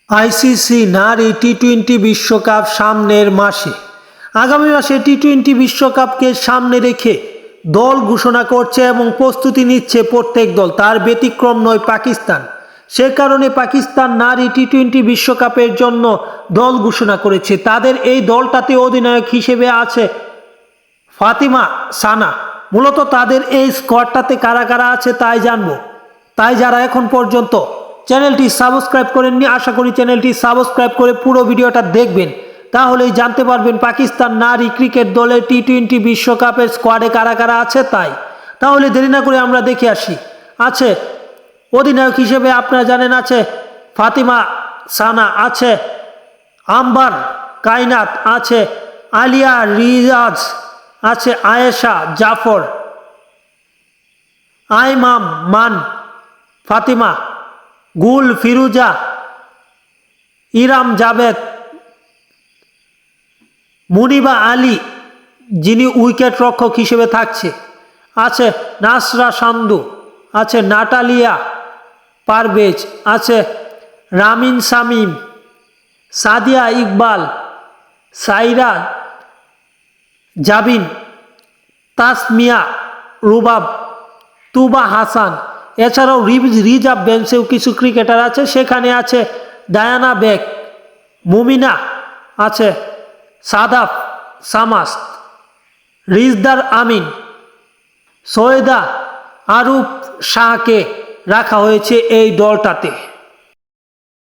ICC নারী টি-20 বিশ্বকাপ সামনের মাসে। আগামী মাসে টি-20 বিশ্বকাপকে সামনে রেখে দল ঘোষণা করছে এবং প্রস্তুতি নিচ্ছে প্রত্যেক দল, তার ব্যতিক্রম নয় পাকিস্তান। সে কারণে পাকিস্তান নারী টি-20 বিশ্বকাপের জন্য দল ঘোষণা করেছে। তাদের এই দলটাতে অধিনায়ক হিসেবে আছে ফাতিমা সানা। মূলত তাদের এই স্কোয়াডটাতে কারা কারা আছে তাই জানবো। তাই যারা এখন পর্যন্ত চ্যানেলটি সাবস্ক্রাইব করেননি, আশা করি চ্যানেলটি সাবস্ক্রাইব করে পুরো ভিডিওটা দেখবেন, তাহলেই জানতে পারবেন পাকিস্তান নারী ক্রিকেট দলের টি-20 বিশ্বকাপের স্কোয়াডে কারা কারা আছে। তাহলে দেরি না করে আমরা দেখে আসি। আছে অধিনায়ক হিসেবে আপনারা জানেন আছে ফাতিমা সানা, আছে আম্বার কায়নাত, আছে আলিয়া রিয়াজ, আছে আয়েশা জাফর, আইমাম মান ফাতিমা, গুল ফিরুজা, ইরাম জাভেদ, মুনিবা আলী যিনি উইকেট রক্ষক হিসেবে থাকছে, আছে নাসরা সান্দু, আছে নাটালিয়া পারভেজ, আছে রামিন শামীম, সাদিয়া ইকবাল, সাইরা জাবিন, তাসমিয়া রুবাব, তুবা হাসান। এছাড়াও রিজার্ভ বেঞ্চেও কিছু ক্রিকেটার আছে, সেখানে আছে ডায়ানা বেগ, মুমিনা, আছে সাদাফ সামাস, রিজদার আমিন, সৈয়দা আরুফ শাহকে রাখা হয়েছে এই দলটাতে।